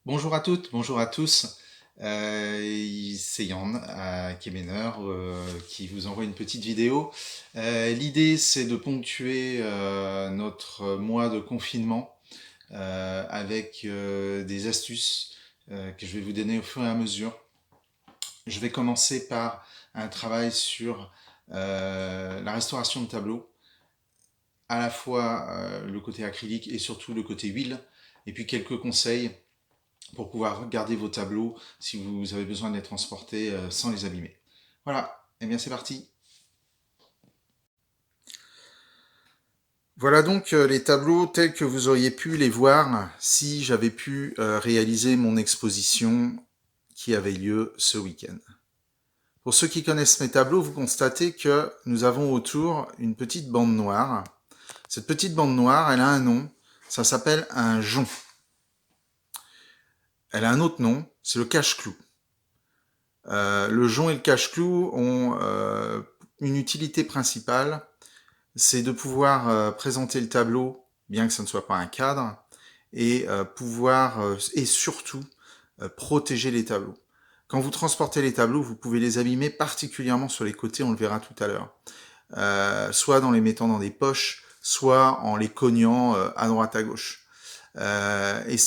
Bonjour à toutes, bonjour à tous. C'est Yann à Kemener qui vous envoie une petite vidéo. L'idée, c'est de ponctuer notre mois de confinement avec des astuces que je vais vous donner au fur et à mesure. Je vais commencer par un travail sur la restauration de tableaux, à la fois le côté acrylique et surtout le côté huile, et puis quelques conseils pour pouvoir garder vos tableaux si vous avez besoin de les transporter sans les abîmer. Voilà, et bien c'est parti. Voilà donc les tableaux tels que vous auriez pu les voir si j'avais pu réaliser mon exposition qui avait lieu ce week-end. Pour ceux qui connaissent mes tableaux, vous constatez que nous avons autour une petite bande noire. Cette petite bande noire, elle a un nom, ça s'appelle un jonc. Elle a un autre nom, c'est le cache-clou. Le jonc et le cache-clou ont une utilité principale, c'est de pouvoir présenter le tableau, bien que ce ne soit pas un cadre, et et surtout protéger les tableaux. Quand vous transportez les tableaux, vous pouvez les abîmer particulièrement sur les côtés, on le verra tout à l'heure. Soit en les mettant dans des poches, soit en les cognant à droite à gauche. Et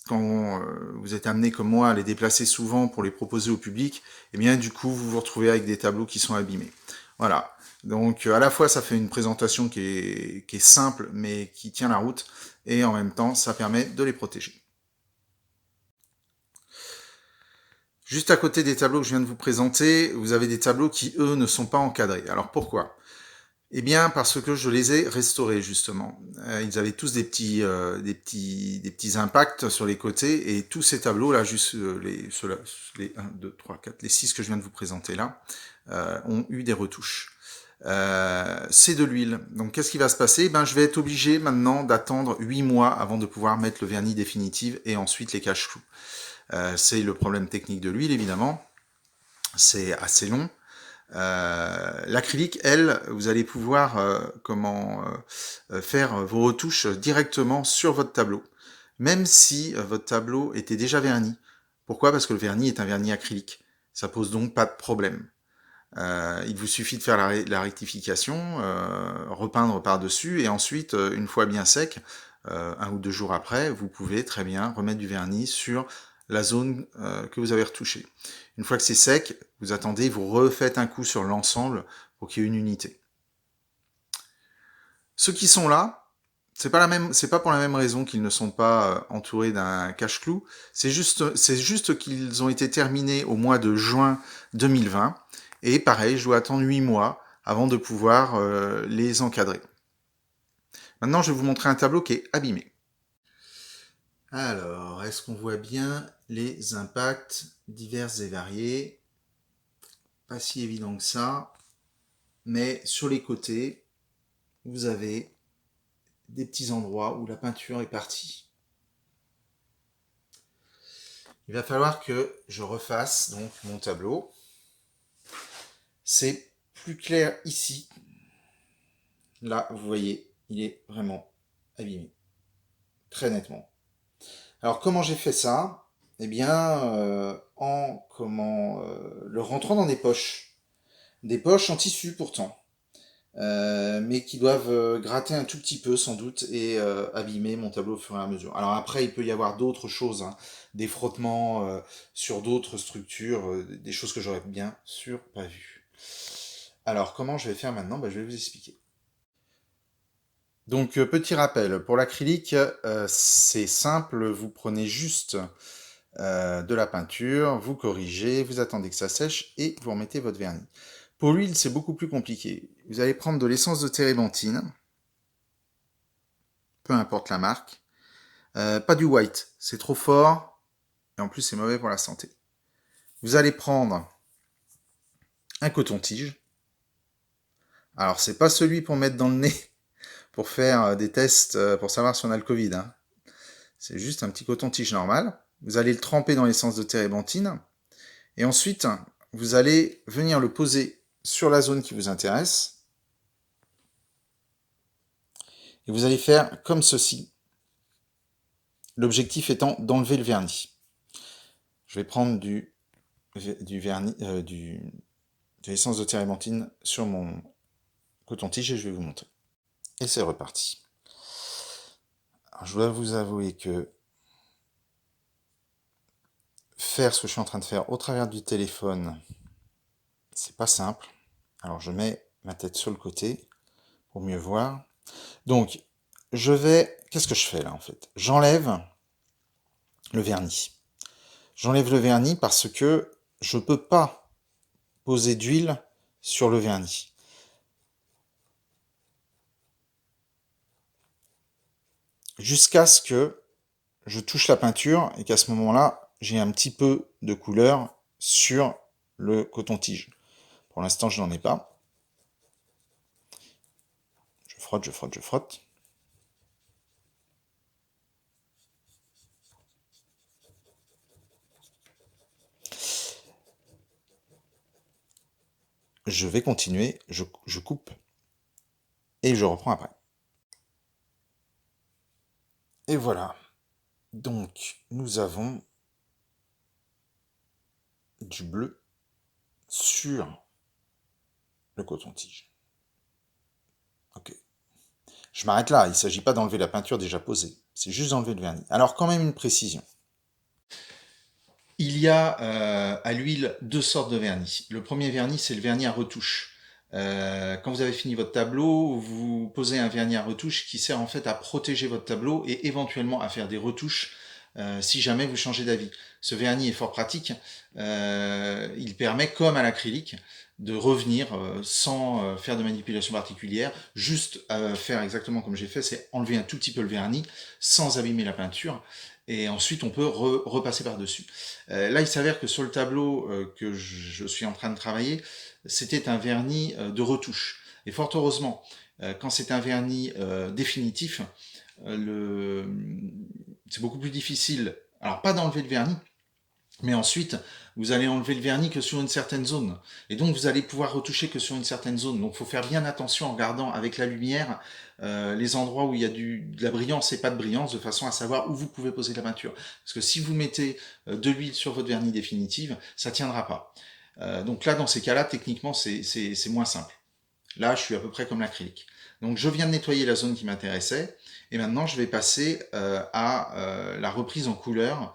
quand vous êtes amené comme moi à les déplacer souvent pour les proposer au public, et bien du coup vous vous retrouvez avec des tableaux qui sont abîmés. Voilà. Donc à la fois ça fait une présentation qui est simple mais qui tient la route, et en même temps ça permet de les protéger. Juste à côté des tableaux que je viens de vous présenter, vous avez des tableaux qui eux ne sont pas encadrés. Alors pourquoi? Eh bien, parce que je les ai restaurés justement. Ils avaient tous des petits impacts sur les côtés, et tous ces tableaux là, juste les 1, 2, 3, 4, les 6 que je viens de vous présenter là, ont eu des retouches. C'est de l'huile. Donc qu'est-ce qui va se passer? Ben, je vais être obligé maintenant d'attendre 8 mois avant de pouvoir mettre le vernis définitif et ensuite les cache-clous. C'est le problème technique de l'huile évidemment. C'est assez long. L'acrylique, elle, vous allez pouvoir faire vos retouches directement sur votre tableau, même si votre tableau était déjà verni. Pourquoi? Parce que le vernis est un vernis acrylique. Ça pose donc pas de problème. Il vous suffit de faire la rectification, repeindre par-dessus, et ensuite, une fois bien sec, 1 ou 2 jours après, vous pouvez très bien remettre du vernis sur la zone que vous avez retouchée. Une fois que c'est sec, vous attendez, vous refaites un coup sur l'ensemble pour qu'il y ait une unité. Ceux qui sont là, c'est pas pour la même raison qu'ils ne sont pas entourés d'un cache-clou. C'est juste qu'ils ont été terminés au mois de juin 2020. Et pareil, je dois attendre 8 mois avant de pouvoir les encadrer. Maintenant, je vais vous montrer un tableau qui est abîmé. Alors, est-ce qu'on voit bien les impacts divers et variés? Pas si évident que ça. Mais sur les côtés, vous avez des petits endroits où la peinture est partie. Il va falloir que je refasse donc mon tableau. C'est plus clair ici. Là, vous voyez, il est vraiment abîmé. Très nettement. Alors, comment j'ai fait ça? Eh bien, le rentrant dans des poches. Des poches en tissu pourtant. Mais qui doivent gratter un tout petit peu sans doute, et abîmer mon tableau au fur et à mesure. Alors après, il peut y avoir d'autres choses, hein, des frottements sur d'autres structures, des choses que j'aurais bien sûr pas vues. Alors comment je vais faire maintenant? Ben, je vais vous expliquer. Donc petit rappel, pour l'acrylique, c'est simple, vous prenez juste de la peinture, vous corrigez, vous attendez que ça sèche et vous remettez votre vernis. Pour l'huile, c'est beaucoup plus compliqué. Vous allez prendre de l'essence de térébenthine, peu importe la marque. Pas du white, c'est trop fort, et en plus c'est mauvais pour la santé. Vous allez prendre un coton-tige. Alors c'est pas celui pour mettre dans le nez pour faire des tests pour savoir si on a le Covid, hein. C'est juste un petit coton-tige normal. Vous allez le tremper dans l'essence de térébenthine, et ensuite vous allez venir le poser sur la zone qui vous intéresse, et vous allez faire comme ceci. L'objectif étant d'enlever le vernis. Je vais prendre du vernis, de l'essence de térébenthine sur mon coton-tige et je vais vous montrer. Et c'est reparti. Alors, je dois vous avouer que faire ce que je suis en train de faire au travers du téléphone, c'est pas simple. Alors je mets ma tête sur le côté pour mieux voir. Donc, qu'est-ce que je fais là en fait? J'enlève le vernis. J'enlève le vernis parce que je peux pas poser d'huile sur le vernis. Jusqu'à ce que je touche la peinture et qu'à ce moment-là, j'ai un petit peu de couleur sur le coton-tige. Pour l'instant, je n'en ai pas. Je frotte, je frotte, je frotte. Je vais continuer, je coupe et je reprends après. Et voilà. Donc, nous avons du bleu sur le coton-tige. Ok. Je m'arrête là, il ne s'agit pas d'enlever la peinture déjà posée, c'est juste d'enlever le vernis. Alors quand même une précision. Il y a à l'huile deux sortes de vernis. Le premier vernis, c'est le vernis à retouche. Quand vous avez fini votre tableau, vous posez un vernis à retouche qui sert en fait à protéger votre tableau et éventuellement à faire des retouches si jamais vous changez d'avis. Ce vernis est fort pratique. Il permet, comme à l'acrylique, de revenir sans faire de manipulation particulière, juste faire exactement comme j'ai fait, c'est enlever un tout petit peu le vernis sans abîmer la peinture et ensuite on peut repasser par-dessus. Là, il s'avère que sur le tableau que je suis en train de travailler, c'était un vernis de retouche. Et fort heureusement, quand c'est un vernis définitif, c'est beaucoup plus difficile, alors pas d'enlever le vernis, mais ensuite, vous allez enlever le vernis que sur une certaine zone. Et donc, vous allez pouvoir retoucher que sur une certaine zone. Donc, il faut faire bien attention en regardant avec la lumière les endroits où il y a de la brillance et pas de brillance, de façon à savoir où vous pouvez poser la peinture. Parce que si vous mettez de l'huile sur votre vernis définitive, ça tiendra pas. Donc là, dans ces cas-là, techniquement, c'est moins simple. Là, je suis à peu près comme l'acrylique. Donc, je viens de nettoyer la zone qui m'intéressait. Et maintenant, je vais passer à la reprise en couleur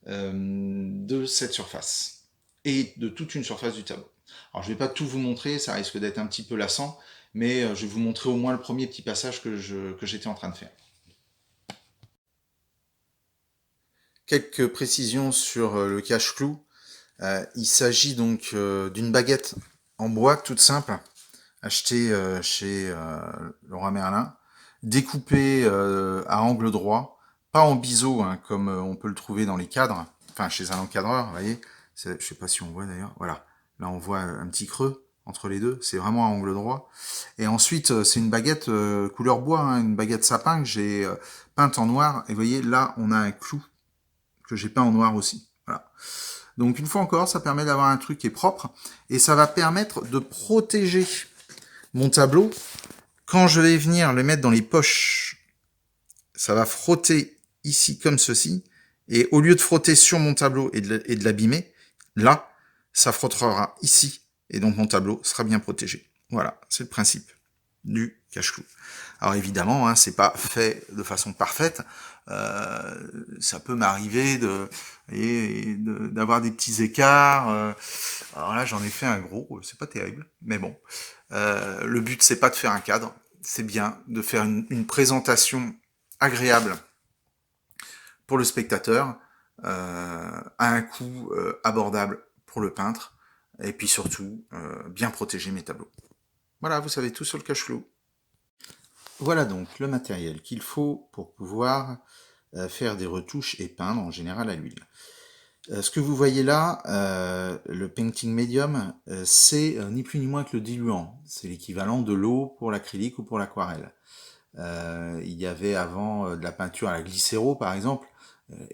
de cette surface et de toute une surface du tableau. Alors je ne vais pas tout vous montrer, ça risque d'être un petit peu lassant, mais je vais vous montrer au moins le premier petit passage que j'étais en train de faire. Quelques précisions sur le cache-clou. Il s'agit donc d'une baguette en bois toute simple, achetée chez Leroy Merlin, découpée à angle droit, pas en biseau hein, comme on peut le trouver dans les cadres, enfin chez un encadreur, vous voyez, je sais pas si on voit d'ailleurs, voilà, là on voit un petit creux entre les deux, c'est vraiment à angle droit. Et ensuite c'est une baguette couleur bois, hein, une baguette sapin que j'ai peinte en noir, et vous voyez là on a un clou que j'ai peint en noir aussi, voilà. Donc une fois encore, ça permet d'avoir un truc qui est propre, et ça va permettre de protéger mon tableau. Quand je vais venir le mettre dans les poches, ça va frotter ici comme ceci. Et au lieu de frotter sur mon tableau et de l'abîmer, là, ça frottera ici. Et donc mon tableau sera bien protégé. Voilà, c'est le principe du cache-clou. Alors évidemment, hein, c'est pas fait de façon parfaite. Ça peut m'arriver d'avoir des petits écarts. Alors là, j'en ai fait un gros, c'est pas terrible, mais bon. Le but, c'est pas de faire un cadre, c'est bien de faire une présentation agréable pour le spectateur, à un coût abordable pour le peintre, et puis surtout, bien protéger mes tableaux. Voilà, vous savez tout sur le cache-clou. Voilà donc le matériel qu'il faut pour pouvoir faire des retouches et peindre en général à l'huile. Ce que vous voyez là, le painting medium, c'est ni plus ni moins que le diluant. C'est l'équivalent de l'eau pour l'acrylique ou pour l'aquarelle. Il y avait avant de la peinture à la glycéro par exemple.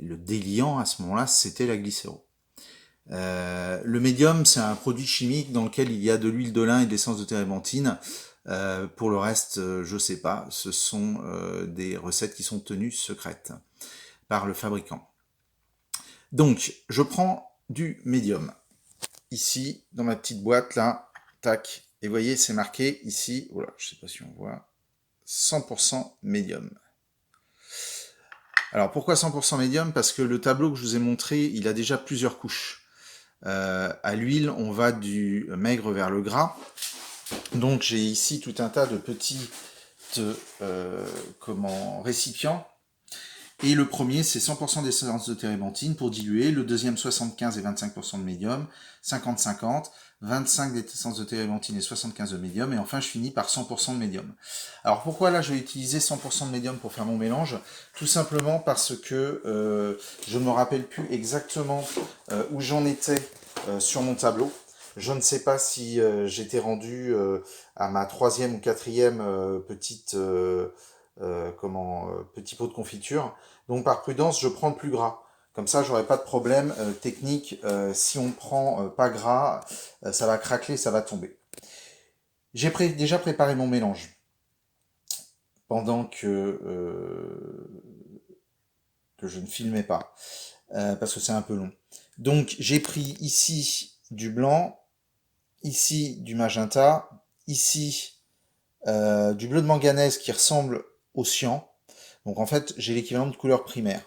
Le déliant à ce moment-là, c'était la glycéro. Le médium, c'est un produit chimique dans lequel il y a de l'huile de lin et de l'essence de térébenthine. Pour le reste, je sais pas. Ce sont des recettes qui sont tenues secrètes. par le fabricant. Donc, je prends du médium. Ici, dans ma petite boîte, là, tac. Et vous voyez, c'est marqué ici, voilà, je ne sais pas si on voit, 100% médium. Alors, pourquoi 100% médium? Parce que le tableau que je vous ai montré, il a déjà plusieurs couches. À l'huile, on va du maigre vers le gras. Donc, j'ai ici tout un tas de petits récipients. Et le premier, c'est 100% d'essence de térébenthine pour diluer. Le deuxième, 75 et 25% de médium. 50-50. 25 d'essence de térébenthine et 75 de médium. Et enfin, je finis par 100% de médium. Alors, pourquoi là, je vais utiliser 100% de médium pour faire mon mélange? Tout simplement parce que je ne me rappelle plus exactement où j'en étais sur mon tableau. Je ne sais pas si j'étais rendu à ma troisième ou quatrième petit pot de confiture. Donc par prudence, je prends le plus gras. Comme ça, j'aurai pas de problème technique. Si on prend pas gras, ça va craquer, ça va tomber. J'ai déjà préparé mon mélange pendant que je ne filmais pas, parce que c'est un peu long. Donc j'ai pris ici du blanc, ici du magenta, ici du bleu de manganèse qui ressemble au cyan. Donc en fait, j'ai l'équivalent de couleur primaire.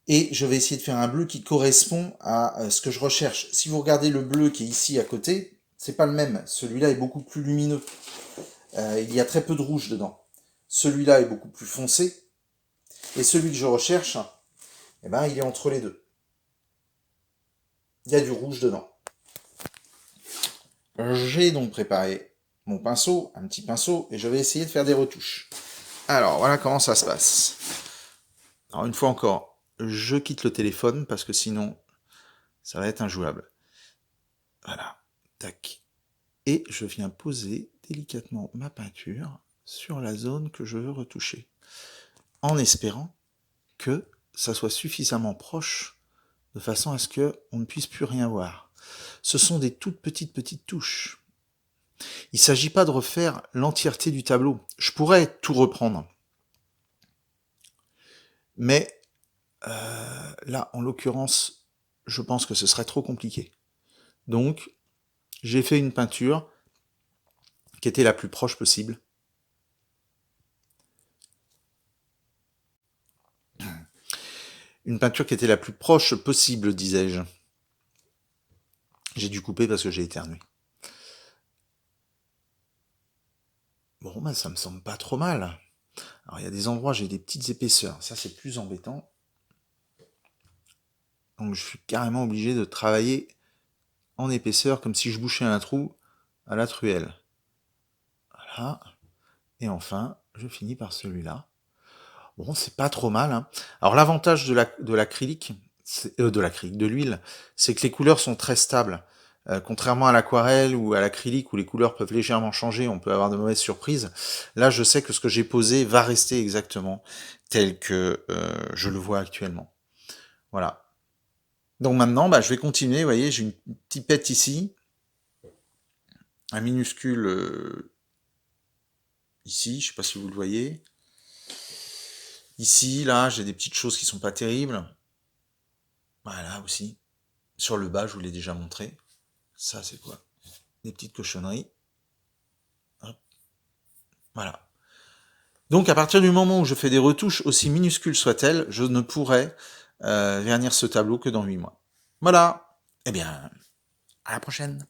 Et je vais essayer de faire un bleu qui correspond à ce que je recherche. Si vous regardez le bleu qui est ici à côté, c'est pas le même. Celui-là est beaucoup plus lumineux. Il y a très peu de rouge dedans. Celui-là est beaucoup plus foncé. Et celui que je recherche, eh ben, il est entre les deux. Il y a du rouge dedans. J'ai donc préparé mon pinceau, un petit pinceau, et je vais essayer de faire des retouches. Alors, voilà comment ça se passe. Alors, une fois encore, je quitte le téléphone parce que sinon, ça va être injouable. Voilà, tac. Et je viens poser délicatement ma peinture sur la zone que je veux retoucher, en espérant que ça soit suffisamment proche de façon à ce qu'on ne puisse plus rien voir. Ce sont des toutes petites touches. Il ne s'agit pas de refaire l'entièreté du tableau. Je pourrais tout reprendre. Mais là, en l'occurrence, je pense que ce serait trop compliqué. Donc, j'ai fait une peinture qui était la plus proche possible. Une peinture qui était la plus proche possible, disais-je. J'ai dû couper parce que j'ai éternué. Bon, ben ça me semble pas trop mal. Alors, il y a des endroits, j'ai des petites épaisseurs. Ça, c'est plus embêtant. Donc, je suis carrément obligé de travailler en épaisseur, comme si je bouchais un trou à la truelle. Voilà. Et enfin, je finis par celui-là. Bon, c'est pas trop mal. Hein. Alors, l'avantage de l'acrylique, de l'huile, c'est que les couleurs sont très stables. Contrairement à l'aquarelle ou à l'acrylique où les couleurs peuvent légèrement changer, on peut avoir de mauvaises surprises. Là, je sais que ce que j'ai posé va rester exactement tel que je le vois actuellement. Voilà. Donc maintenant, je vais continuer. Vous voyez, j'ai une pipette ici, un minuscule ici, je sais pas si vous le voyez. Ici, là, j'ai des petites choses qui sont pas terribles. Voilà aussi. Sur le bas, je vous l'ai déjà montré. Ça, c'est quoi? Des petites cochonneries. Hop. Voilà. Donc, à partir du moment où je fais des retouches, aussi minuscules soient-elles, je ne pourrai vernir ce tableau que dans 8 mois. Voilà. Eh bien, à la prochaine.